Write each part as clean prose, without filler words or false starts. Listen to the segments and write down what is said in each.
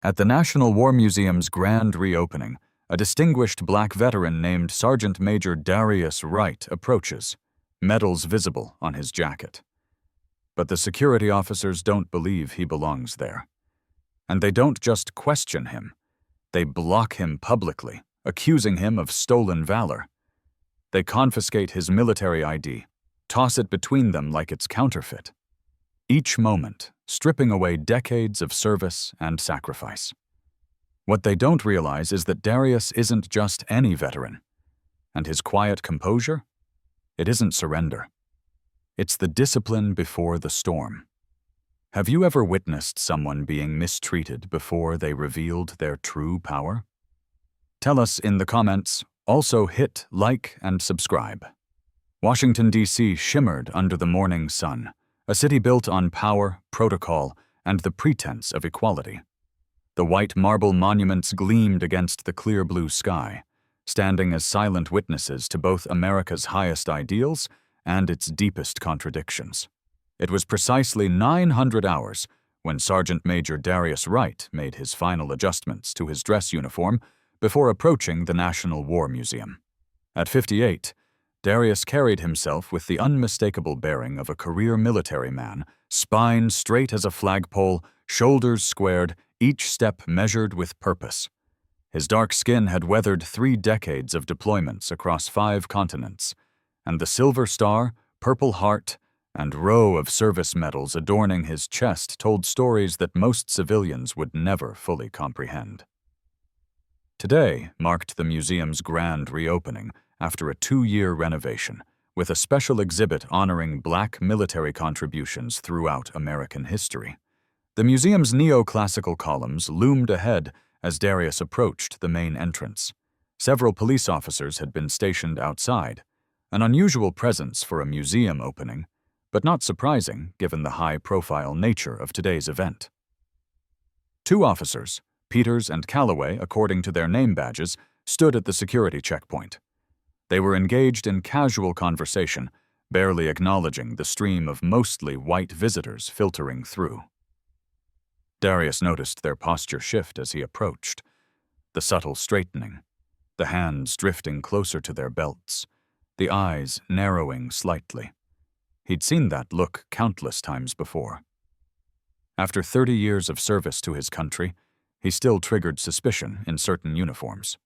At the National War Museum's grand reopening, a distinguished black veteran named Sergeant Major Darius Wright approaches, medals visible on his jacket. But the security officers don't believe he belongs there. And they don't just question him. They block him publicly, accusing him of stolen valor. They confiscate his military ID, toss it between them like it's counterfeit. Each moment, stripping away decades of service and sacrifice. What they don't realize is that Darius isn't just any veteran. And his quiet composure? It isn't surrender. It's the discipline before the storm. Have you ever witnessed someone being mistreated before they revealed their true power? Tell us in the comments. Also hit like and subscribe. Washington, D.C. shimmered under the morning sun, a city built on power, protocol, and the pretense of equality. The white marble monuments gleamed against the clear blue sky, standing as silent witnesses to both America's highest ideals and its deepest contradictions. It was precisely 900 hours when Sergeant Major Darius Wright made his final adjustments to his dress uniform before approaching the National War Museum. At 58, Darius carried himself with the unmistakable bearing of a career military man, spine straight as a flagpole, shoulders squared, each step measured with purpose. His dark skin had weathered 3 decades of deployments across 5 continents, and the Silver Star, Purple Heart, and row of service medals adorning his chest told stories that most civilians would never fully comprehend. Today marked the museum's grand reopening after a 2-year renovation, with a special exhibit honoring black military contributions throughout American history. The museum's neoclassical columns loomed ahead as Darius approached the main entrance. Several police officers had been stationed outside, an unusual presence for a museum opening, but not surprising given the high-profile nature of today's event. 2 officers, Peters and Calloway, according to their name badges, stood at the security checkpoint. They were engaged in casual conversation, barely acknowledging the stream of mostly white visitors filtering through. Darius noticed their posture shift as he approached, the subtle straightening, the hands drifting closer to their belts, the eyes narrowing slightly. He'd seen that look countless times before. After 30 years of service to his country, he still triggered suspicion in certain uniforms.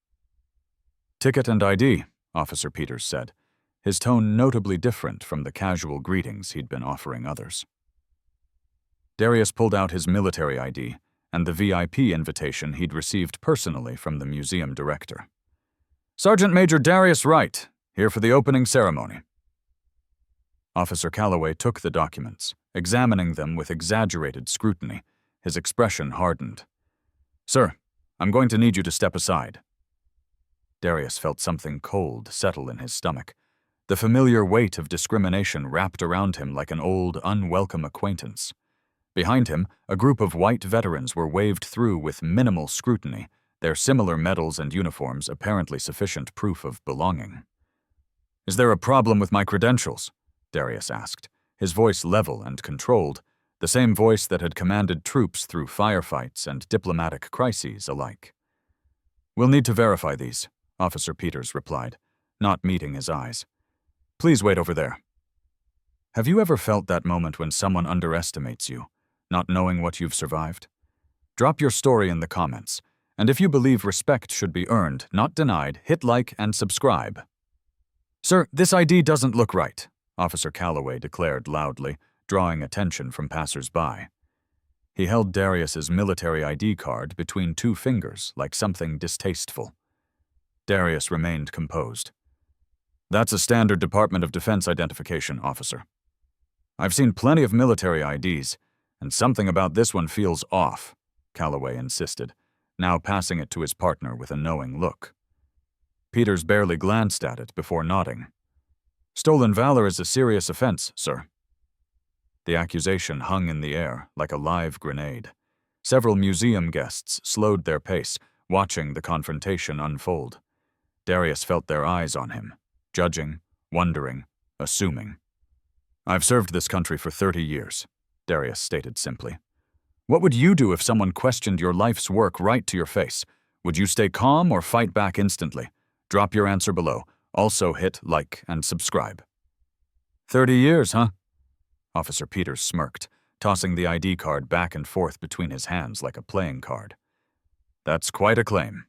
"Ticket and ID," Officer Peters said, his tone notably different from the casual greetings he'd been offering others. Darius pulled out his military ID and the VIP invitation he'd received personally from the museum director. "Sergeant Major Darius Wright, here for the opening ceremony." Officer Calloway took the documents, examining them with exaggerated scrutiny. His expression hardened. "Sir, I'm going to need you to step aside." Darius felt something cold settle in his stomach. The familiar weight of discrimination wrapped around him like an old, unwelcome acquaintance. Behind him, a group of white veterans were waved through with minimal scrutiny, their similar medals and uniforms apparently sufficient proof of belonging. "Is there a problem with my credentials?" Darius asked, his voice level and controlled, the same voice that had commanded troops through firefights and diplomatic crises alike. "We'll need to verify these," Officer Peters replied, not meeting his eyes. "Please wait over there." Have you ever felt that moment when someone underestimates you, not knowing what you've survived? Drop your story in the comments, and if you believe respect should be earned, not denied, hit like and subscribe. "Sir, this ID doesn't look right," Officer Calloway declared loudly, drawing attention from passers-by. He held Darius's military ID card between 2 fingers like something distasteful. Darius remained composed. "That's a standard Department of Defense identification, officer. I've seen plenty of military IDs, and something about this one feels off," Calloway insisted, now passing it to his partner with a knowing look. Peters barely glanced at it before nodding. "Stolen valor is a serious offense, sir." The accusation hung in the air like a live grenade. Several museum guests slowed their pace, watching the confrontation unfold. Darius felt their eyes on him, judging, wondering, assuming. "I've served this country for 30 years, Darius stated simply. What would you do if someone questioned your life's work right to your face? Would you stay calm or fight back instantly? Drop your answer below. Also hit like and subscribe. 30 years, huh? Officer Peters smirked, tossing the ID card back and forth between his hands like a playing card. That's quite a claim.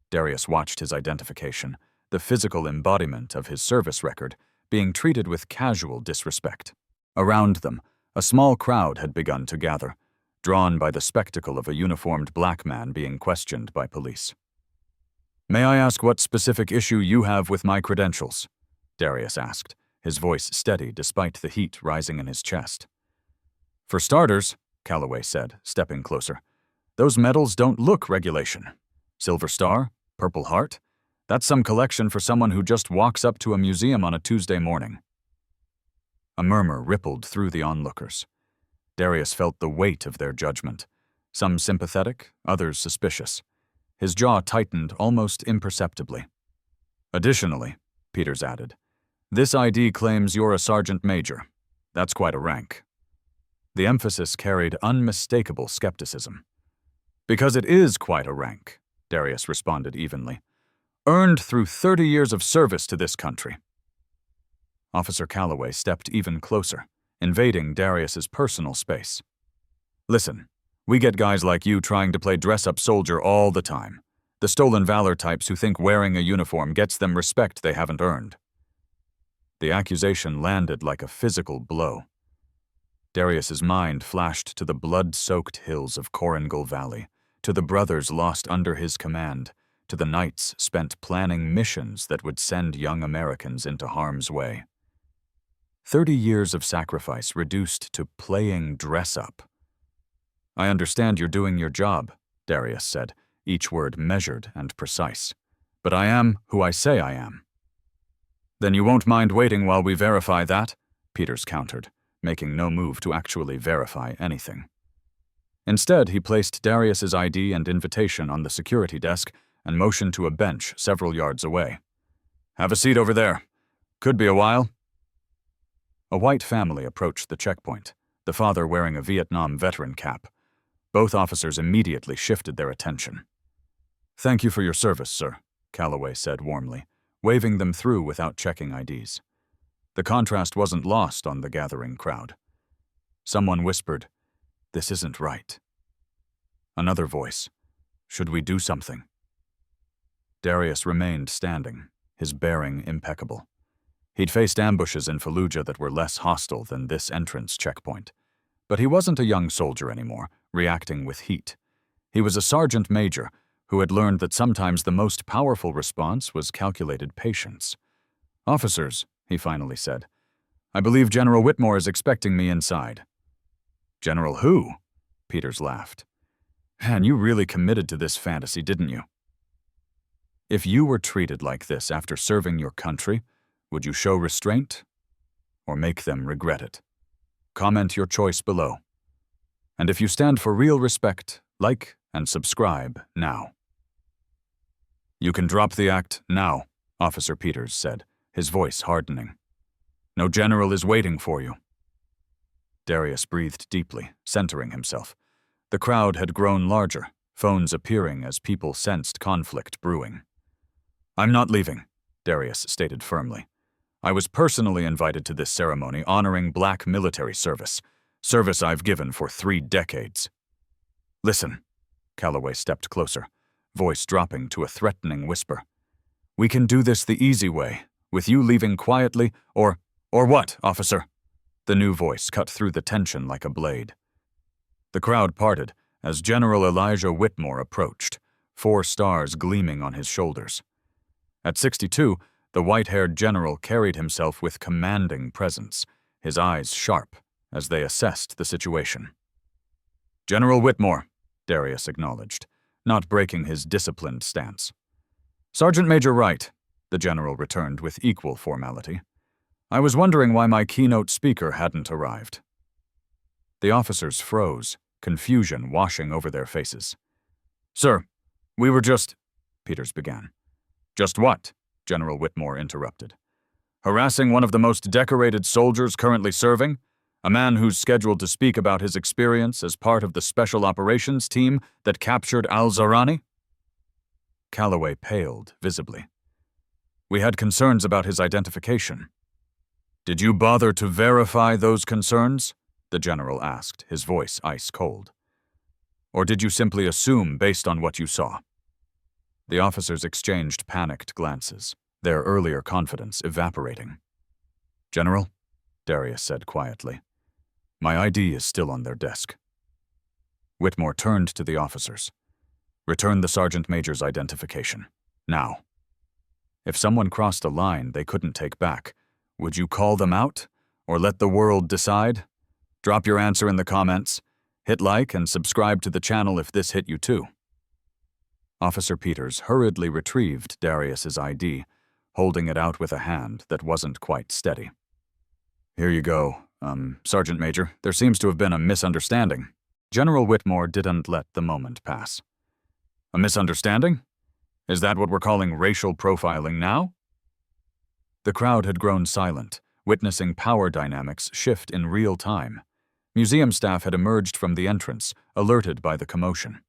Darius watched his identification, the physical embodiment of his service record, being treated with casual disrespect. Around them, a small crowd had begun to gather, drawn by the spectacle of a uniformed black man being questioned by police. "May I ask what specific issue you have with my credentials?" Darius asked, his voice steady despite the heat rising in his chest. "For starters," Calloway said, stepping closer, "those medals don't look regulation. Silver Star? Purple Heart? That's some collection for someone who just walks up to a museum on a Tuesday morning." A murmur rippled through the onlookers. Darius felt the weight of their judgment, some sympathetic, others suspicious. His jaw tightened almost imperceptibly. "Additionally," Peters added, "this ID claims you're a sergeant major. That's quite a rank." The emphasis carried unmistakable skepticism. "Because it is quite a rank," Darius responded evenly. "Earned through 30 years of service to this country." Officer Calloway stepped even closer, invading Darius's personal space. "Listen, we get guys like you trying to play dress-up soldier all the time. The stolen valor types who think wearing a uniform gets them respect they haven't earned." The accusation landed like a physical blow. Darius's mind flashed to the blood-soaked hills of Korengal Valley, to the brothers lost under his command, to the nights spent planning missions that would send young Americans into harm's way. 30 years of sacrifice reduced to playing dress-up. "I understand you're doing your job," Darius said, each word measured and precise. "But I am who I say I am." "Then you won't mind waiting while we verify that?" Peters countered, making no move to actually verify anything. Instead, he placed Darius's ID and invitation on the security desk and motioned to a bench several yards away. "Have a seat over there. Could be a while." A white family approached the checkpoint, the father wearing a Vietnam veteran cap. Both officers immediately shifted their attention. "Thank you for your service, sir," Calloway said warmly, waving them through without checking IDs. The contrast wasn't lost on the gathering crowd. Someone whispered, "This isn't right." Another voice, "Should we do something?" Darius remained standing, his bearing impeccable. He'd faced ambushes in Fallujah that were less hostile than this entrance checkpoint. But he wasn't a young soldier anymore, reacting with heat. He was a sergeant major who had learned that sometimes the most powerful response was calculated patience. "Officers," he finally said, "I believe General Whitmore is expecting me inside." "General who?" Peters laughed. "Man, you really committed to this fantasy, didn't you?" "If you were treated like this after serving your country, would you show restraint or make them regret it? Comment your choice below. And if you stand for real respect, like and subscribe now." "You can drop the act now," Officer Peters said, his voice hardening. "No general is waiting for you." Darius breathed deeply, centering himself. The crowd had grown larger, phones appearing as people sensed conflict brewing. "I'm not leaving," Darius stated firmly. "I was personally invited to this ceremony honoring black military service I've given for 3 decades. "Listen," Calloway stepped closer, voice dropping to a threatening whisper. "We can do this the easy way, with you leaving quietly, or what, officer?" The new voice cut through the tension like a blade. The crowd parted as General Elijah Whitmore approached, 4 stars gleaming on his shoulders. At 62, the white-haired general carried himself with commanding presence, his eyes sharp as they assessed the situation. "General Whitmore," Darius acknowledged, not breaking his disciplined stance. "Sergeant Major Wright," the general returned with equal formality. "I was wondering why my keynote speaker hadn't arrived." The officers froze, confusion washing over their faces. "Sir, we were just—" Peters began. "Just what?" General Whitmore interrupted. "Harassing one of the most decorated soldiers currently serving? A man who's scheduled to speak about his experience as part of the special operations team that captured al-Zarani? Calloway paled visibly. We had concerns about his identification. Did you bother to verify those concerns? The general asked, his voice ice cold. Or did you simply assume based on what you saw? The officers exchanged panicked glances, their earlier confidence evaporating. General, Darius said quietly, my ID is still on their desk. Whitmore turned to the officers. Return the sergeant major's identification. Now. If someone crossed a line they couldn't take back, would you call them out, or let the world decide? Drop your answer in the comments. Hit like and subscribe to the channel if this hit you too. Officer Peters hurriedly retrieved Darius's ID, holding it out with a hand that wasn't quite steady. Here you go, Sergeant Major. There seems to have been a misunderstanding. General Whitmore didn't let the moment pass. A misunderstanding? Is that what we're calling racial profiling now? The crowd had grown silent, witnessing power dynamics shift in real time. Museum staff had emerged from the entrance, alerted by the commotion.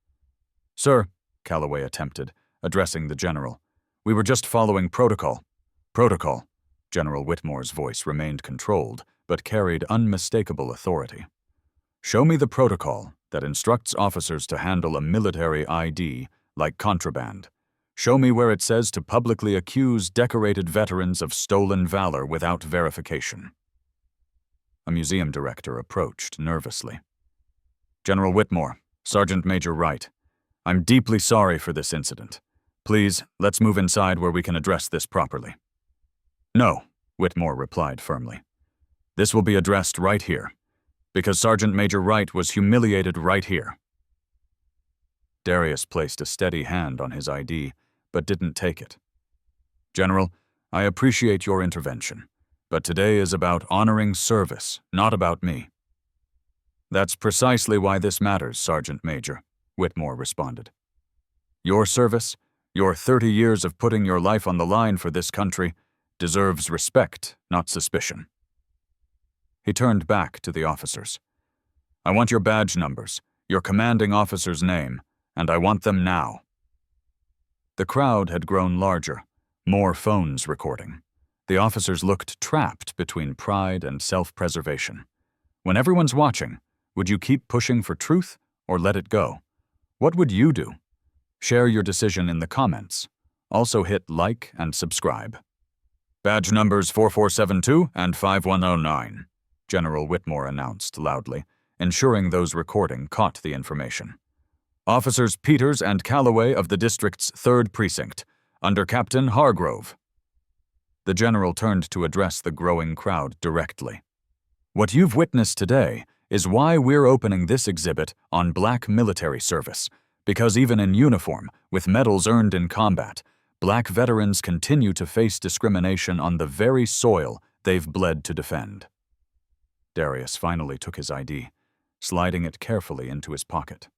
Sir, Calloway attempted, addressing the general, we were just following protocol. Protocol. General Whitmore's voice remained controlled, but carried unmistakable authority. Show me the protocol that instructs officers to handle a military ID like contraband. Show me where it says to publicly accuse decorated veterans of stolen valor without verification. A museum director approached nervously. General Whitmore, Sergeant Major Wright, I'm deeply sorry for this incident. Please, let's move inside where we can address this properly. No, Whitmore replied firmly. This will be addressed right here, because Sergeant Major Wright was humiliated right here. Darius placed a steady hand on his ID, but didn't take it. General, I appreciate your intervention, but today is about honoring service, not about me. That's precisely why this matters, Sergeant Major, Whitmore responded. Your service, your 30 years of putting your life on the line for this country, deserves respect, not suspicion. He turned back to the officers. I want your badge numbers, your commanding officer's name, and I want them now. The crowd had grown larger, more phones recording. The officers looked trapped between pride and self-preservation. When everyone's watching, would you keep pushing for truth or let it go? What would you do? Share your decision in the comments. Also hit like and subscribe. Badge numbers 4472 and 5109, General Whitmore announced loudly, ensuring those recording caught the information. Officers Peters and Calloway of the district's 3rd Precinct, under Captain Hargrove. The general turned to address the growing crowd directly. What you've witnessed today is why we're opening this exhibit on black military service, because even in uniform, with medals earned in combat, black veterans continue to face discrimination on the very soil they've bled to defend. Darius finally took his ID, sliding it carefully into his pocket.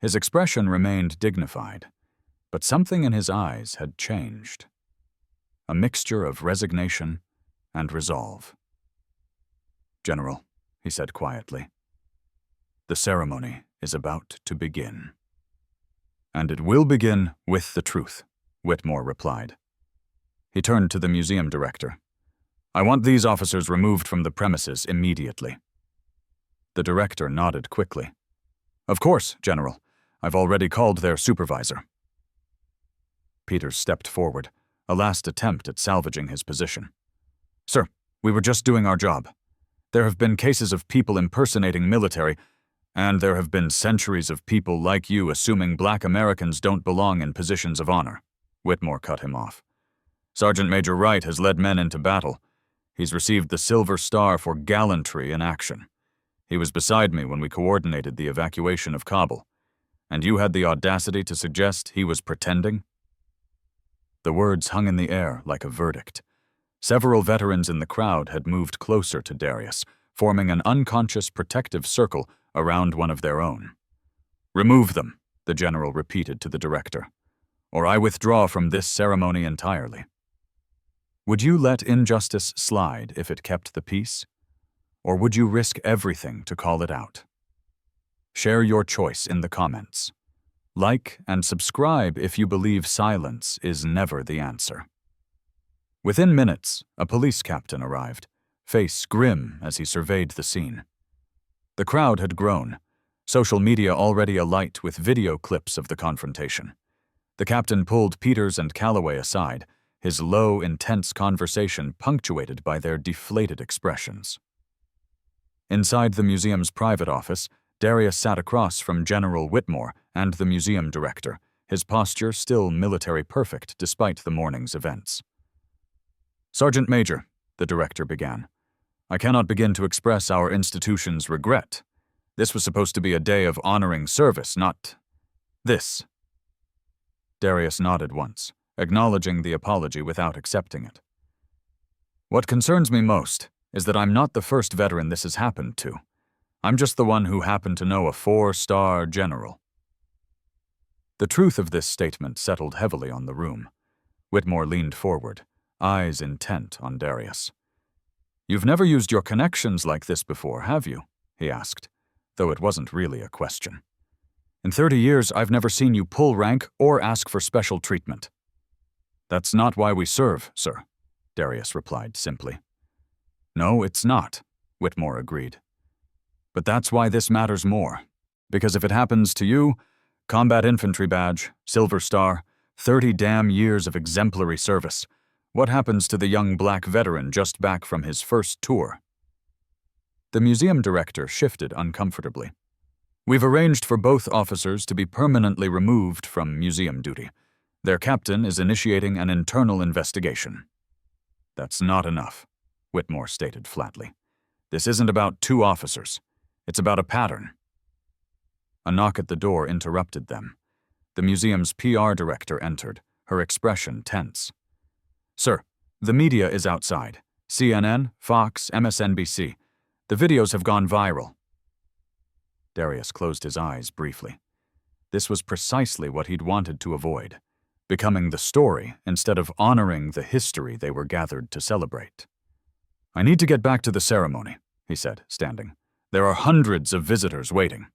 His expression remained dignified, but something in his eyes had changed. A mixture of resignation and resolve. General, he said quietly, the ceremony is about to begin. And it will begin with the truth, Whitmore replied. He turned to the museum director. I want these officers removed from the premises immediately. The director nodded quickly. Of course, General. I've already called their supervisor. Peters stepped forward, a last attempt at salvaging his position. Sir, we were just doing our job. There have been cases of people impersonating military, and there have been centuries of people like you assuming black Americans don't belong in positions of honor. Whitmore cut him off. Sergeant Major Wright has led men into battle. He's received the Silver Star for gallantry in action. He was beside me when we coordinated the evacuation of Kabul. And you had the audacity to suggest he was pretending? The words hung in the air like a verdict. Several veterans in the crowd had moved closer to Darius, forming an unconscious protective circle around one of their own. Remove them, the general repeated to the director, or I withdraw from this ceremony entirely. Would you let injustice slide if it kept the peace? or would you risk everything to call it out? Share your choice in the comments. Like and subscribe if you believe silence is never the answer. Within minutes, a police captain arrived, face grim as he surveyed the scene. The crowd had grown, social media already alight with video clips of the confrontation. The captain pulled Peters and Calloway aside, his low, intense conversation punctuated by their deflated expressions. Inside the museum's private office, Darius sat across from General Whitmore and the museum director, his posture still military perfect despite the morning's events. "Sergeant Major," the director began, "I cannot begin to express our institution's regret. This was supposed to be a day of honoring service, not this." Darius nodded once, acknowledging the apology without accepting it. "What concerns me most is that I'm not the first veteran this has happened to. I'm just the one who happened to know a 4-star general." The truth of this statement settled heavily on the room. Whitmore leaned forward, eyes intent on Darius. "You've never used your connections like this before, have you?" he asked, though it wasn't really a question. "In 30 years, I've never seen you pull rank or ask for special treatment." "That's not why we serve, sir," Darius replied simply. "No, it's not," Whitmore agreed. "But that's why this matters more. Because if it happens to you, combat infantry badge, Silver Star, 30 damn years of exemplary service, what happens to the young black veteran just back from his first tour?" The museum director shifted uncomfortably. "We've arranged for both officers to be permanently removed from museum duty. Their captain is initiating an internal investigation." "That's not enough," Whitmore stated flatly. "This isn't about 2 officers. It's about a pattern." A knock at the door interrupted them. The museum's PR director entered, her expression tense. "Sir, the media is outside. CNN, Fox, MSNBC. The videos have gone viral." Darius closed his eyes briefly. This was precisely what he'd wanted to avoid, becoming the story instead of honoring the history they were gathered to celebrate. "I need to get back to the ceremony," he said, standing. "There are hundreds of visitors waiting."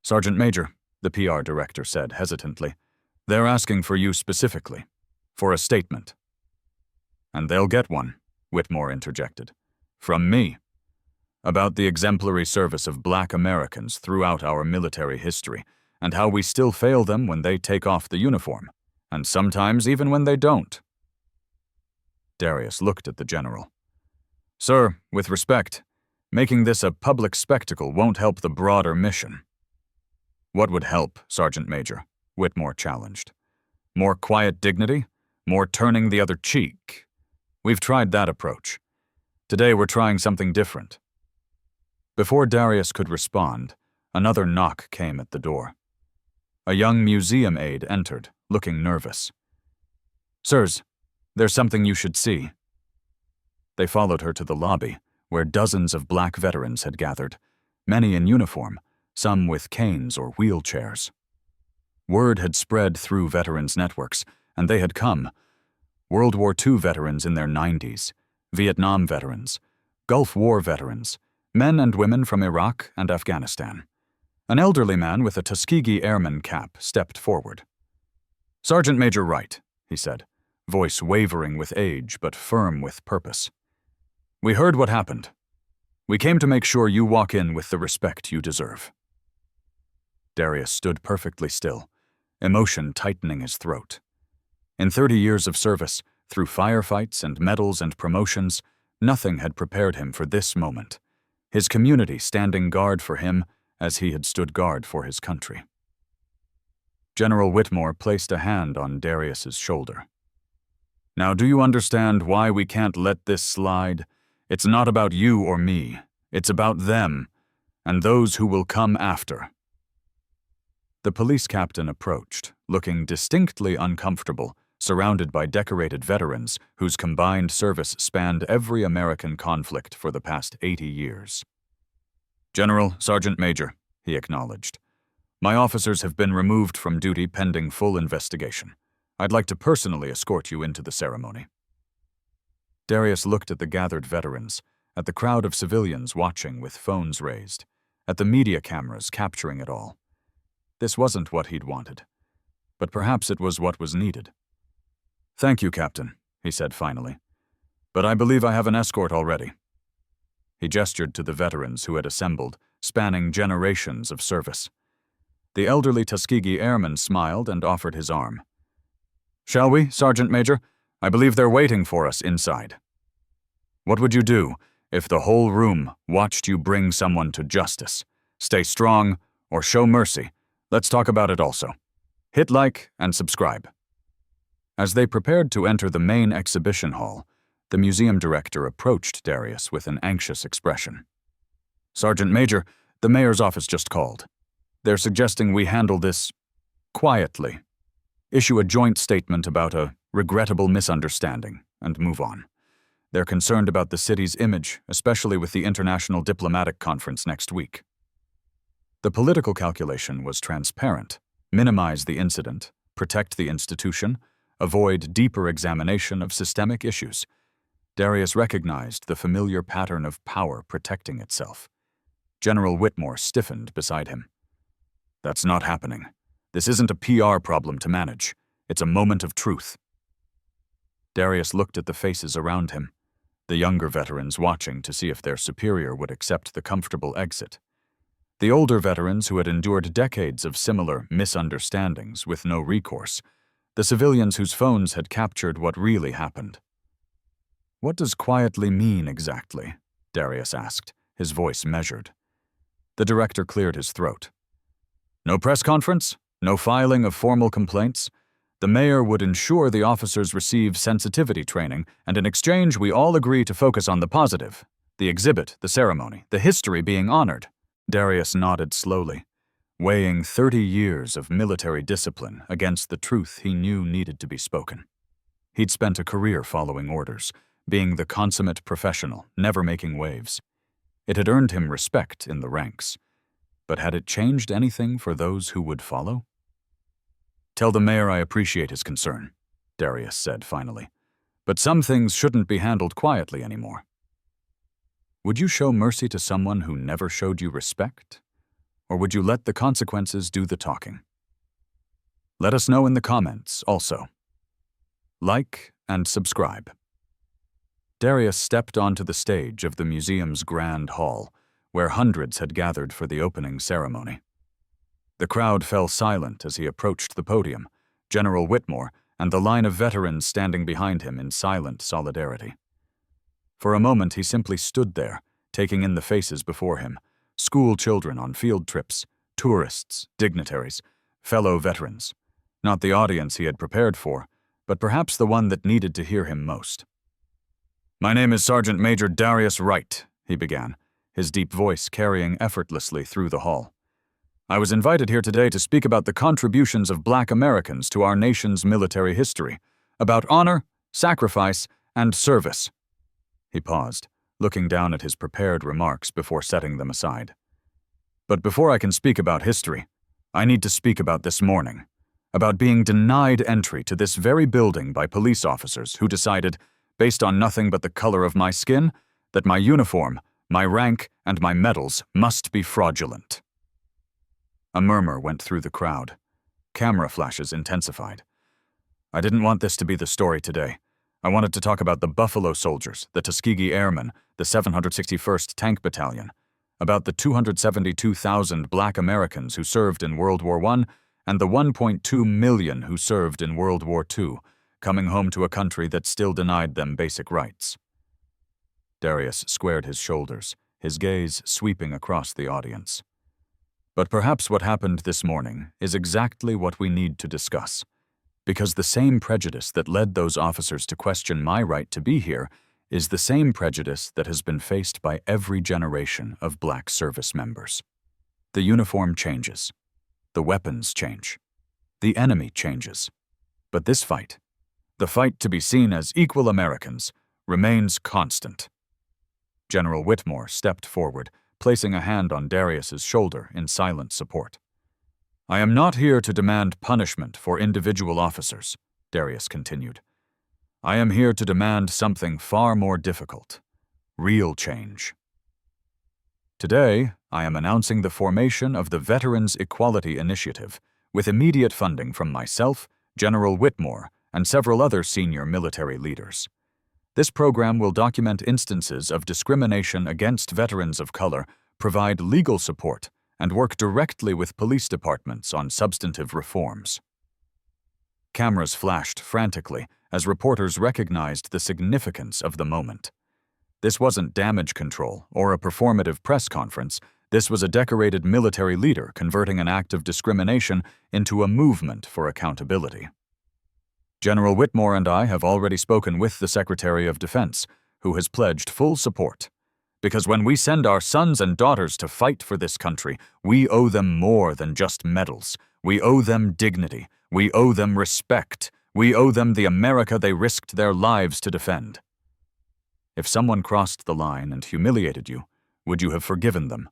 "Sergeant Major," the PR director said hesitantly, "they're asking for you specifically, for a statement." "And they'll get one," Whitmore interjected. "From me. About the exemplary service of black Americans throughout our military history, and how we still fail them when they take off the uniform, and sometimes even when they don't." Darius looked at the general. "Sir, with respect, making this a public spectacle won't help the broader mission." "What would help, Sergeant Major?" Whitmore challenged. "More quiet dignity? More turning the other cheek? We've tried that approach. Today we're trying something different." Before Darius could respond, another knock came at the door. A young museum aide entered, looking nervous. "Sirs, there's something you should see." They followed her to the lobby, where dozens of black veterans had gathered, many in uniform, some with canes or wheelchairs. Word had spread through veterans' networks, and they had come. World War II veterans in their 90s, Vietnam veterans, Gulf War veterans, men and women from Iraq and Afghanistan. An elderly man with a Tuskegee Airman cap stepped forward. "Sergeant Major Wright," he said, voice wavering with age but firm with purpose. "We heard what happened. We came to make sure you walk in with the respect you deserve." Darius stood perfectly still, emotion tightening his throat. In 30 years of service, through firefights and medals and promotions, nothing had prepared him for this moment. His community standing guard for him as he had stood guard for his country. General Whitmore placed a hand on Darius's shoulder. "Now do you understand why we can't let this slide? It's not about you or me. It's about them, and those who will come after." The police captain approached, looking distinctly uncomfortable, surrounded by decorated veterans whose combined service spanned every American conflict for the past 80 years. "General, Sergeant Major," he acknowledged. "My officers have been removed from duty pending full investigation. I'd like to personally escort you into the ceremony." Darius looked at the gathered veterans, at the crowd of civilians watching with phones raised, at the media cameras capturing it all. This wasn't what he'd wanted, but perhaps it was what was needed. "Thank you, Captain," he said finally, "but I believe I have an escort already." He gestured to the veterans who had assembled, spanning generations of service. The elderly Tuskegee airman smiled and offered his arm. "Shall we, Sergeant Major? I believe they're waiting for us inside." "What would you do if the whole room watched you bring someone to justice? Stay strong or show mercy? Let's talk about it also. Hit like and subscribe." As they prepared to enter the main exhibition hall, the museum director approached Darius with an anxious expression. "Sergeant Major, the mayor's office just called. They're suggesting we handle this quietly. Issue a joint statement about a regrettable misunderstanding and move on. They're concerned about the city's image, especially with the International Diplomatic Conference next week." The political calculation was transparent: minimize the incident, protect the institution, avoid deeper examination of systemic issues. Darius recognized the familiar pattern of power protecting itself. General Whitmore stiffened beside him. "That's not happening. This isn't a PR problem to manage. It's a moment of truth." Darius looked at the faces around him, the younger veterans watching to see if their superior would accept the comfortable exit. The older veterans who had endured decades of similar misunderstandings with no recourse, the civilians whose phones had captured what really happened. "What does quietly mean exactly?" Darius asked, his voice measured. The director cleared his throat. "No press conference, no filing of formal complaints. The mayor would ensure the officers receive sensitivity training, and in exchange we all agree to focus on the positive, the exhibit, the ceremony, the history being honored." Darius nodded slowly, weighing 30 years of military discipline against the truth he knew needed to be spoken. He'd spent a career following orders, being the consummate professional, never making waves. It had earned him respect in the ranks, but had it changed anything for those who would follow? "Tell the mayor I appreciate his concern," Darius said finally, "but some things shouldn't be handled quietly anymore." Would you show mercy to someone who never showed you respect? Or would you let the consequences do the talking? Let us know in the comments also. Like and subscribe. Darius stepped onto the stage of the museum's grand hall, where hundreds had gathered for the opening ceremony. The crowd fell silent as he approached the podium, General Whitmore and the line of veterans standing behind him in silent solidarity. For a moment he simply stood there, taking in the faces before him, school children on field trips, tourists, dignitaries, fellow veterans. Not the audience he had prepared for, but perhaps the one that needed to hear him most. "My name is Sergeant Major Darius Wright," he began, his deep voice carrying effortlessly through the hall. "I was invited here today to speak about the contributions of Black Americans to our nation's military history, about honor, sacrifice, and service." He paused, looking down at his prepared remarks before setting them aside. "But before I can speak about history, I need to speak about this morning, about being denied entry to this very building by police officers who decided, based on nothing but the color of my skin, that my uniform, my rank, and my medals must be fraudulent." A murmur went through the crowd. Camera flashes intensified. "I didn't want this to be the story today. I wanted to talk about the Buffalo Soldiers, the Tuskegee Airmen, the 761st Tank Battalion, about the 272,000 Black Americans who served in World War I and the 1.2 million who served in World War II, coming home to a country that still denied them basic rights." Darius squared his shoulders, his gaze sweeping across the audience. "But perhaps what happened this morning is exactly what we need to discuss. Because the same prejudice that led those officers to question my right to be here is the same prejudice that has been faced by every generation of Black service members. The uniform changes. The weapons change. The enemy changes. But this fight, the fight to be seen as equal Americans, remains constant." General Whitmore stepped forward, placing a hand on Darius's shoulder in silent support. "I am not here to demand punishment for individual officers," Darius continued. "I am here to demand something far more difficult: real change. Today, I am announcing the formation of the Veterans Equality Initiative, with immediate funding from myself, General Whitmore, and several other senior military leaders. This program will document instances of discrimination against veterans of color, provide legal support, and work directly with police departments on substantive reforms. Cameras flashed frantically as reporters recognized the significance of the moment. This wasn't damage control or a performative press conference. This was a decorated military leader converting an act of discrimination into a movement for accountability. General Whitmore and I have already spoken with the Secretary of Defense, who has pledged full support. Because when we send our sons and daughters to fight for this country, we owe them more than just medals. We owe them dignity. We owe them respect. We owe them the America they risked their lives to defend. If someone crossed the line and humiliated you, would you have forgiven them?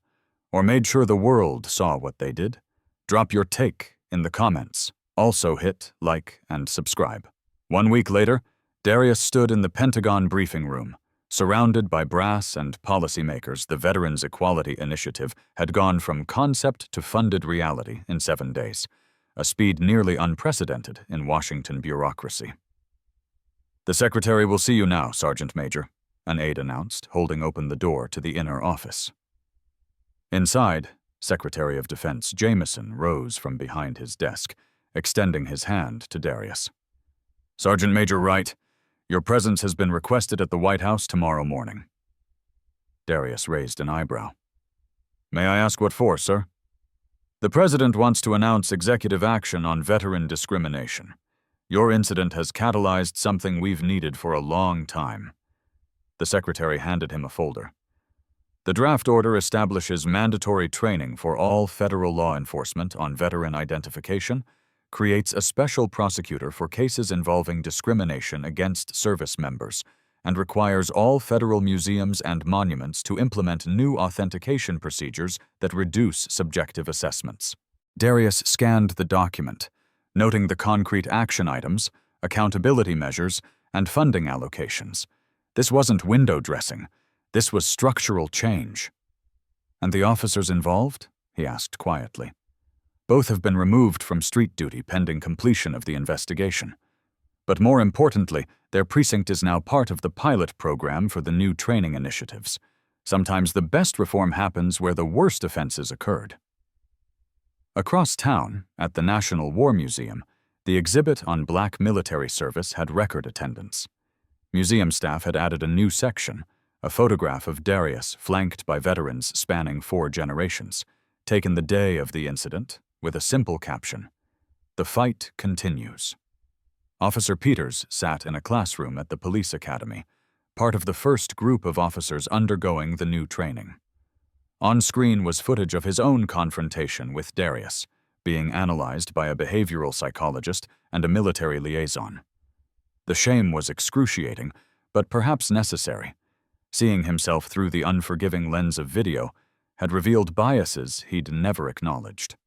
Or made sure the world saw what they did? Drop your take in the comments. Also hit like and subscribe. 1 week later, Darius stood in the Pentagon briefing room. Surrounded by brass and policymakers, the Veterans Equality Initiative had gone from concept to funded reality in 7 days, a speed nearly unprecedented in Washington bureaucracy. "The Secretary will see you now, Sergeant Major," an aide announced, holding open the door to the inner office. Inside, Secretary of Defense Jameson rose from behind his desk, extending his hand to Darius. "Sergeant Major Wright, your presence has been requested at the White House tomorrow morning." Darius raised an eyebrow. "May I ask what for, sir?" "The President wants to announce executive action on veteran discrimination. Your incident has catalyzed something we've needed for a long time." The Secretary handed him a folder. "The draft order establishes mandatory training for all federal law enforcement on veteran identification, creates a special prosecutor for cases involving discrimination against service members, and requires all federal museums and monuments to implement new authentication procedures that reduce subjective assessments." Darius scanned the document, noting the concrete action items, accountability measures, and funding allocations. This wasn't window dressing. This was structural change. "And the officers involved?" he asked quietly. "Both have been removed from street duty pending completion of the investigation. But more importantly, their precinct is now part of the pilot program for the new training initiatives. Sometimes the best reform happens where the worst offenses occurred." Across town, at the National War Museum, the exhibit on Black military service had record attendance. Museum staff had added a new section, a photograph of Darius flanked by veterans spanning 4 generations, taken the day of the incident, with a simple caption, "The fight continues." Officer Peters sat in a classroom at the police academy, part of the first group of officers undergoing the new training. On screen was footage of his own confrontation with Darius, being analyzed by a behavioral psychologist and a military liaison. The shame was excruciating, but perhaps necessary. Seeing himself through the unforgiving lens of video had revealed biases he'd never acknowledged.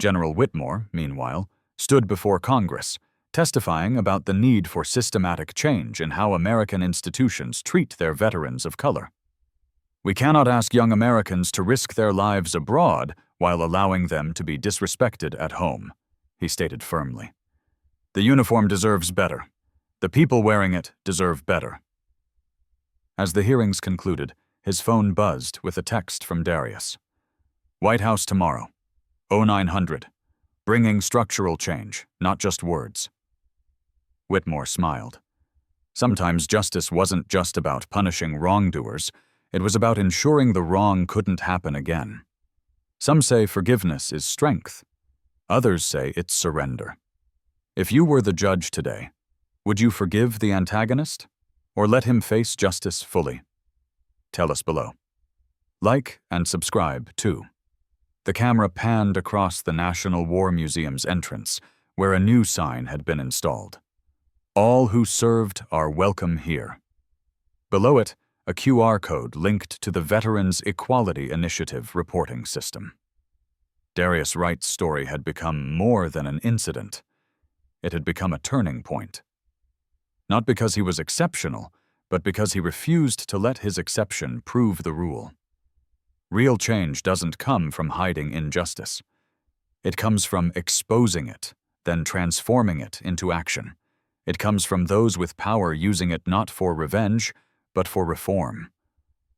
General Whitmore, meanwhile, stood before Congress, testifying about the need for systematic change in how American institutions treat their veterans of color. "We cannot ask young Americans to risk their lives abroad while allowing them to be disrespected at home," he stated firmly. "The uniform deserves better. The people wearing it deserve better." As the hearings concluded, his phone buzzed with a text from Darius. "White House tomorrow, 0900. Bringing structural change, not just words." Whitmore smiled. Sometimes justice wasn't just about punishing wrongdoers, it was about ensuring the wrong couldn't happen again. Some say forgiveness is strength. Others say it's surrender. If you were the judge today, would you forgive the antagonist, or let him face justice fully? Tell us below. Like and subscribe, too. The camera panned across the National War Museum's entrance, where a new sign had been installed. "All who served are welcome here." Below it, a QR code linked to the Veterans Equality Initiative reporting system. Darius Wright's story had become more than an incident. It had become a turning point. Not because he was exceptional, but because he refused to let his exception prove the rule. Real change doesn't come from hiding injustice. It comes from exposing it, then transforming it into action. It comes from those with power using it not for revenge, but for reform.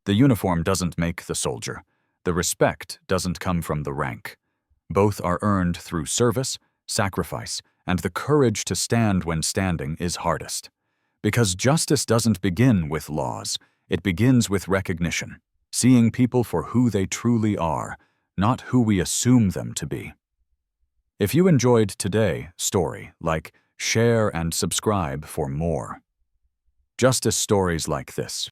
The uniform doesn't make the soldier. The respect doesn't come from the rank. Both are earned through service, sacrifice, and the courage to stand when standing is hardest. Because justice doesn't begin with laws, it begins with recognition, seeing people for who they truly are, not who we assume them to be. If you enjoyed today's story, share and subscribe for more justice stories like this.